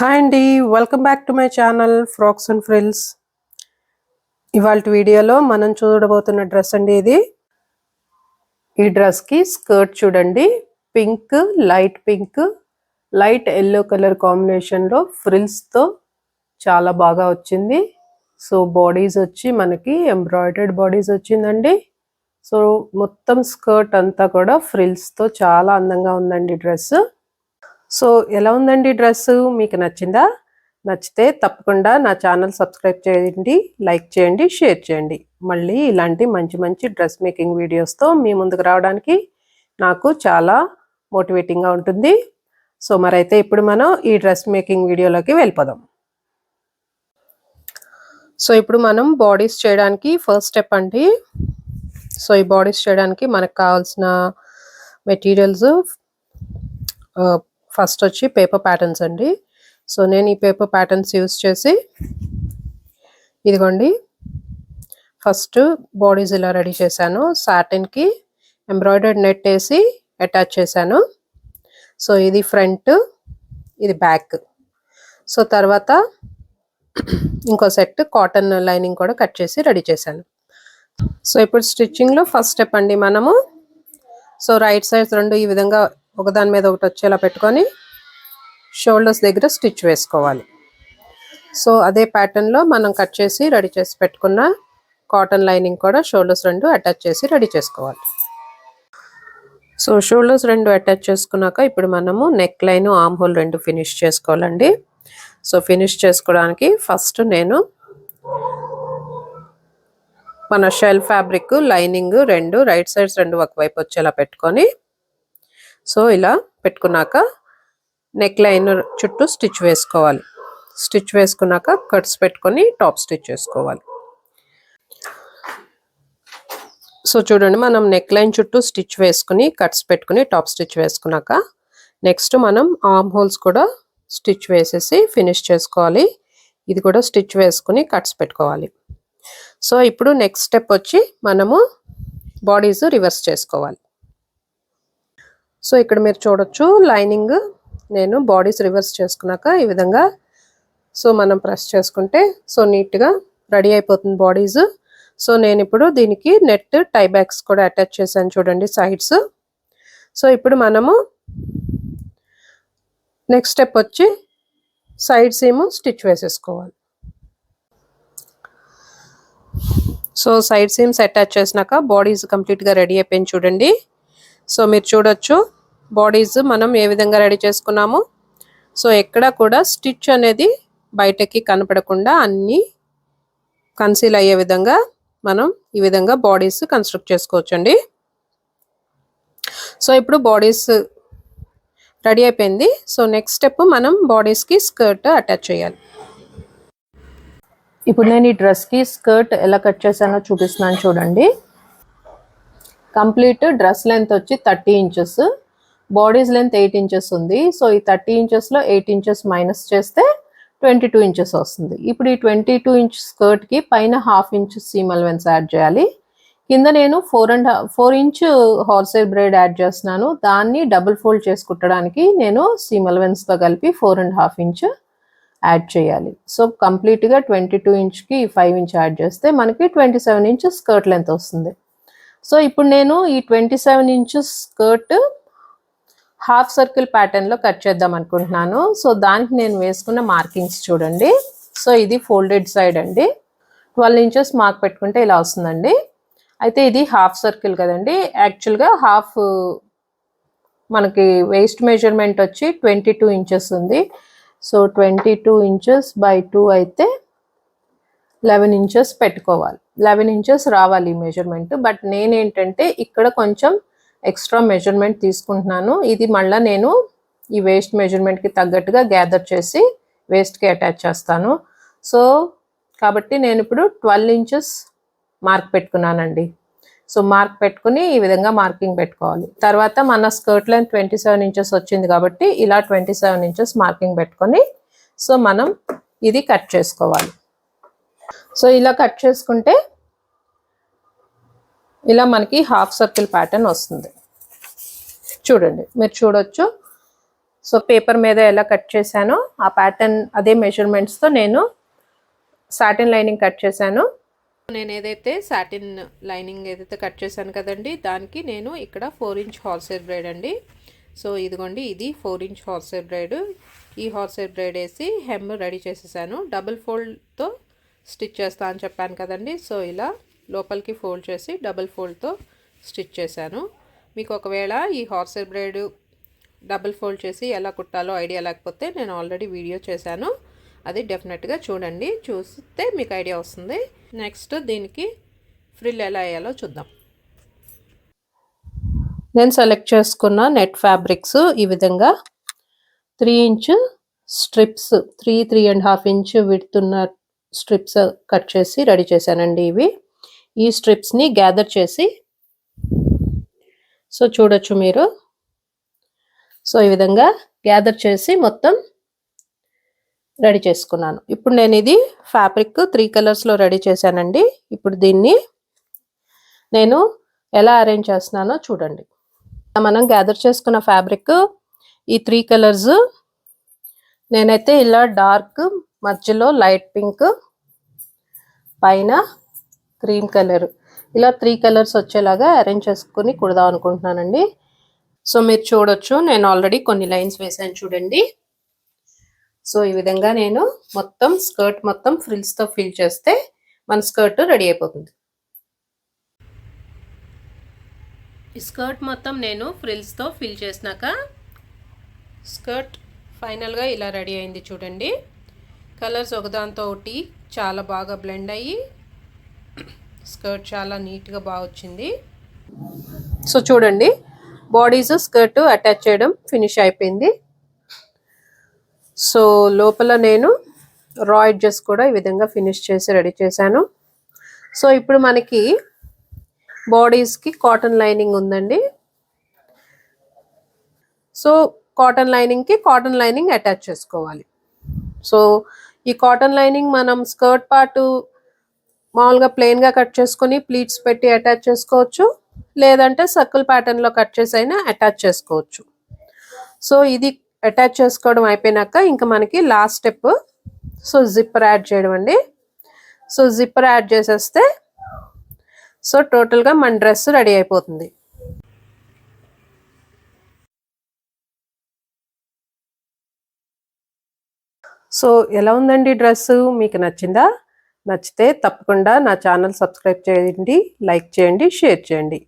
Hi అండి, welcome back to my channel frocks and frills. ఇవాళ వీడియోలో మనం చూడబోతున్న డ్రెస్ అండి ఇది. ఈ డ్రెస్కి స్కర్ట్ చూడండి, పింక్, లైట్ ఎల్లో కలర్ కాంబినేషన్లో ఫ్రిల్స్తో చాలా బాగా వచ్చింది. సో బాడీస్ వచ్చి మనకి ఎంబ్రాయిడర్డ్ బాడీస్ వచ్చిందండి. సో మొత్తం స్కర్ట్ అంతా కూడా ఫ్రిల్స్తో చాలా అందంగా ఉందండి డ్రెస్. సో ఎలా ఉందండి డ్రెస్, మీకు నచ్చిందా? నచ్చితే తప్పకుండా నా ఛానల్ సబ్స్క్రైబ్ చేయండి, లైక్ చేయండి, షేర్ చేయండి. మళ్ళీ ఇలాంటి మంచి మంచి డ్రెస్ మేకింగ్ వీడియోస్తో మీ ముందుకు రావడానికి నాకు చాలా మోటివేటింగ్గా ఉంటుంది. సో మరైతే ఇప్పుడు మనం ఈ డ్రెస్ మేకింగ్ వీడియోలోకి వెళ్ళిపోదాం. సో ఇప్పుడు మనం బాడీస్ చేయడానికి ఫస్ట్ స్టెప్ అండి. సో ఈ బాడీస్ చేయడానికి మనకు కావాల్సిన మెటీరియల్స్ ఫస్ట్ వచ్చి పేపర్ ప్యాటర్న్స్ అండి. సో నేను ఈ పేపర్ ప్యాటర్న్స్ యూస్ చేసి ఇదిగోండి ఫస్ట్ బాడీస్ ఇలా రెడీ చేశాను. సాటిన్కి ఎంబ్రాయిడర్డ్ నెట్ వేసి అటాచ్ చేశాను. సో ఇది ఫ్రంట్, ఇది బ్యాక్. సో తర్వాత ఇంకో సెట్ కాటన్ లైనింగ్ కూడా కట్ చేసి రెడీ చేశాను. సో ఇప్పుడు స్టిచ్చింగ్లో ఫస్ట్ స్టెప్ అండి మనము. సో రైట్ సైడ్స్ రెండు ఈ విధంగా ఒకదాని మీద ఒకటి వచ్చేలా పెట్టుకొని షోల్డర్స్ దగ్గర స్టిచ్ వేసుకోవాలి. సో అదే ప్యాటర్న్లో మనం కట్ చేసి రెడీ చేసి పెట్టుకున్న కాటన్ లైనింగ్ కూడా షోల్డర్స్ రెండు అటాచ్ చేసి రెడీ చేసుకోవాలి. సో షోల్డర్స్ రెండు అటాచ్ చేసుకున్నాక ఇప్పుడు మనము నెక్ లైన్, ఆర్మ్ హోల్ రెండు ఫినిష్ చేసుకోవాలండి. సో ఫినిష్ చేసుకోవడానికి ఫస్ట్ నేను మన షెల్ ఫ్యాబ్రిక్ లైనింగ్ రెండు రైట్ సైడ్స్ రెండు ఒకవైపు వచ్చేలా పెట్టుకొని సో ఇలా పెట్టుకున్నాక నెక్ లైన్ చుట్టూ స్టిచ్ వేసుకోవాలి. స్టిచ్ వేసుకున్నాక కట్స్ పెట్టుకొని టాప్ స్టిచ్ చేసుకోవాలి. సో చూడండి, మనం నెక్ లైన్ చుట్టూ స్టిచ్ వేసుకుని కట్స్ పెట్టుకుని టాప్ స్టిచ్ వేసుకున్నాక నెక్స్ట్ మనం ఆర్మ్ హోల్స్ కూడా స్టిచ్ వేసేసి ఫినిష్ చేసుకోవాలి. ఇది కూడా స్టిచ్ వేసుకుని కట్స్ పెట్టుకోవాలి. సో ఇప్పుడు నెక్స్ట్ స్టెప్ వచ్చి మనము బాడీస్ రివర్స్ చేసుకోవాలి. సో ఇక్కడ మీరు చూడొచ్చు లైనింగ్ నేను బాడీస్ రివర్స్ చేసుకున్నాక ఈ విధంగా సో మనం ప్రెస్ చేసుకుంటే సో నీట్గా రెడీ అయిపోతుంది బాడీస్. సో నేను ఇప్పుడు దీనికి నెట్ టై బ్యాగ్స్ కూడా అటాచ్ చేశాను చూడండి సైడ్స్. సో ఇప్పుడు మనము నెక్స్ట్ స్టెప్ వచ్చి సైడ్ సీమ్ స్టిచ్ వేసేసుకోవాలి. సో సైడ్ సీమ్స్ అటాచ్ చేసినాక బాడీస్ కంప్లీట్గా రెడీ అయిపోయింది చూడండి. సో మీరు చూడొచ్చు బాడీస్ మనం ఏ విధంగా రెడీ చేసుకున్నాము. సో ఎక్కడ కూడా స్టిచ్ అనేది బయటకి కనపడకుండా అన్నీ కన్సీల్ అయ్యే విధంగా మనం ఈ విధంగా బాడీస్ కన్స్ట్రక్ట్ చేసుకోవచ్చండి. సో ఇప్పుడు బాడీస్ రెడీ అయిపోయింది. సో నెక్స్ట్ స్టెప్ మనం బాడీస్కి స్కర్ట్ అటాచ్ చేయాలి. ఇప్పుడు నేను ఈ డ్రెస్కి స్కర్ట్ ఎలా కట్ చేశానో చూపిస్తున్నాను చూడండి. కంప్లీట్ డ్రెస్ లెంత్ వచ్చి 30 ఇంచెస్, బాడీస్ లెంత్ 8 ఇంచెస్ ఉంది. సో ఈ 30 ఇంచెస్లో 8 ఇంచెస్ మైనస్ చేస్తే 22 ఇంచెస్ వస్తుంది. ఇప్పుడు ఈ 22 ఇంచ్ స్కర్ట్కి పైన 1/2 ఇంచ్ సీమ్ అలవెన్స్ యాడ్ చేయాలి. కింద నేను 4 inch horse hair braid add చేస్తున్నాను. దాన్ని డబుల్ ఫోల్డ్ చేసి కుట్టడానికి నేను సీమ్ అలవెన్స్తో కలిపి 4.5 ఇంచ్ యాడ్ చేయాలి. సో కంప్లీట్గా 22 ఇంచ్కి 5 ఇంచ్ యాడ్ చేస్తే మనకి 27 ఇంచ్ స్కర్ట్ లెంత్ వస్తుంది. సో ఇప్పుడు నేను ఈ 27 ఇంచెస్ స్కర్ట్ హాఫ్ సర్కిల్ ప్యాటర్న్లో కట్ చేద్దాం అనుకుంటున్నాను. సో దానికి నేను వేసుకున్న మార్కింగ్స్ చూడండి. సో ఇది ఫోల్డెడ్ సైడ్ అండి. 12 ఇంచెస్ మార్క్ పెట్టుకుంటే ఇలా వస్తుందండి. అయితే ఇది హాఫ్ సర్కిల్ కదండి, యాక్చువల్గా హాఫ్ మనకి వేస్ట్ మెజర్మెంట్ వచ్చి 22 ఇంచెస్ ఉంది. సో 22 ఇంచెస్ బై 2 అయితే 11 ఇంచెస్ పెట్టుకోవాలి. 11 ఇంచెస్ రావాలి ఈ మెజర్మెంట్. బట్ నేనేంటంటే ఇక్కడ కొంచెం ఎక్స్ట్రా మెజర్మెంట్ తీసుకుంటున్నాను. ఇది మళ్ళీ నేను ఈ వేస్ట్ మెజర్మెంట్కి తగ్గట్టుగా గ్యాదర్ చేసి వేస్ట్కి అటాచ్ చేస్తాను. సో కాబట్టి నేను ఇప్పుడు 12 ఇంచెస్ మార్క్ పెట్టుకున్నానండి. సో మార్క్ పెట్టుకుని ఈ విధంగా మార్కింగ్ పెట్టుకోవాలి. తర్వాత మన స్కర్ట్ లెంత్ 27 ఇంచెస్ వచ్చింది కాబట్టి ఇలా 27 ఇంచెస్ మార్కింగ్ పెట్టుకొని సో మనం ఇది కట్ చేసుకోవాలి. సో ఇలా కట్ చేసుకుంటే ఇలా మనకి హాఫ్ సర్కిల్ ప్యాటర్న్ వస్తుంది చూడండి, మీరు చూడొచ్చు. సో పేపర్ మీద ఎలా కట్ చేశానో ఆ ప్యాటర్న్ అదే మెజర్మెంట్స్తో నేను సాటిన్ లైనింగ్ కట్ చేశాను. నేను ఏదైతే సాటిన్ లైనింగ్ ఏదైతే కట్ చేశాను కదండి, దానికి నేను ఇక్కడ 4 ఇంచ్ హార్స్ హెయిర్ బ్రైడ్ అండి. సో ఇదిగోండి, ఇది 4 ఇంచ్ హార్స్ హెయిర్ బ్రైడ్. ఈ హార్స్ హెయిర్ బ్రైడ్ వేసి హెమ్ రెడీ చేసేసాను. డబుల్ ఫోల్డ్తో స్టిచ్ చేస్తా అని చెప్పాను కదండి. సో ఇలా లోపలికి ఫోల్డ్ చేసి డబుల్ ఫోల్డ్తో స్టిచ్ చేశాను. మీకు ఒకవేళ ఈ horse hair braid double fold చేసి ఎలా కుట్టాలో ఐడియా లేకపోతే నేను ఆల్రెడీ వీడియో చేశాను, అది డెఫినెట్గా చూడండి. చూస్తే మీకు ఐడియా వస్తుంది. నెక్స్ట్ దీనికి ఫ్రిల్ ఎలా వేయాలో చూద్దాం. నేను సెలెక్ట్ చేసుకున్న నెట్ ఫ్యాబ్రిక్స్ ఈ విధంగా 3 ఇంచ్ స్ట్రిప్స్, 3.5 ఇంచ్ విడ్త్ ఉన్న స్ట్రిప్స్ కట్ చేసి రెడీ చేశానండి. ఈ స్ట్రిప్స్ని గ్యాదర్ చేసి, సో చూడొచ్చు మీరు. సో ఈ విధంగా గ్యాదర్ చేసి మొత్తం రెడీ చేసుకున్నాను. ఇప్పుడు నేను ఇది ఫ్యాబ్రిక్ 3 కలర్స్లో రెడీ చేశానండి. ఇప్పుడు దీన్ని నేను ఎలా అరేంజ్ చేస్తున్నానో చూడండి. మనం గ్యాదర్ చేసుకున్న ఫ్యాబ్రిక్ ఈ 3 కలర్స్ నేనైతే ఇలా డార్క్, మధ్యలో లైట్ పింక్, పైన క్రీమ్ కలర్, ఇలా 3 కలర్స్ వచ్చేలాగా అరేంజ్ చేసుకుని కుడదాం అనుకుంటున్నానండి. సో మీరు చూడొచ్చు, నేను ఆల్రెడీ కొన్ని లైన్స్ వేసాను చూడండి. సో ఈ విధంగా నేను మొత్తం స్కర్ట్ మొత్తం ఫ్రిల్స్తో ఫిల్ చేస్తే మన స్కర్ట్ రెడీ అయిపోతుంది. ఈ స్కర్ట్ మొత్తం నేను ఫ్రిల్స్తో ఫిల్ చేసినాక స్కర్ట్ ఫైనల్గా ఇలా రెడీ అయింది చూడండి. కలర్స్ ఒకదాంతో ఒకటి చాలా బాగా బ్లెండ్ అయ్యి స్కర్ట్ చాలా నీట్గా బాగా వచ్చింది. సో చూడండి, బాడీస్ స్కర్ట్ అటాచ్ చేయడం ఫినిష్ అయిపోయింది. సో లోపల నేను రా ఎడ్జెస్ కూడా ఈ విధంగా ఫినిష్ చేసి రెడీ చేశాను. సో ఇప్పుడు మనకి బాడీస్కి కాటన్ లైనింగ్ ఉందండి. సో కాటన్ లైనింగ్కి కాటన్ లైనింగ్ అటాచ్ చేసుకోవాలి. సో ఈ కాటన్ లైనింగ్ మనం స్కర్ట్ పార్ట్ మామూలుగా ప్లెయిన్గా కట్ చేసుకొని ప్లీట్స్ పెట్టి అటాచ్ చేసుకోవచ్చు, లేదంటే సర్కిల్ ప్యాటర్న్లో కట్ చేసి అయినా అటాచ్ చేసుకోవచ్చు. సో ఇది అటాచ్ చేసుకోవడం అయిపోయినాక ఇంకా మనకి last step, so zipper add చేయడం అండి. సో జిప్పర్ యాడ్ చేసేస్తే సో టోటల్గా మన డ్రెస్ రెడీ అయిపోతుంది. సో ఎలా ఉందండి డ్రెస్? మీకు నచ్చిందా? నచ్చితే తప్పకుండా నా ఛానల్ సబ్స్క్రైబ్ చేయండి, లైక్ చేయండి, షేర్ చేయండి.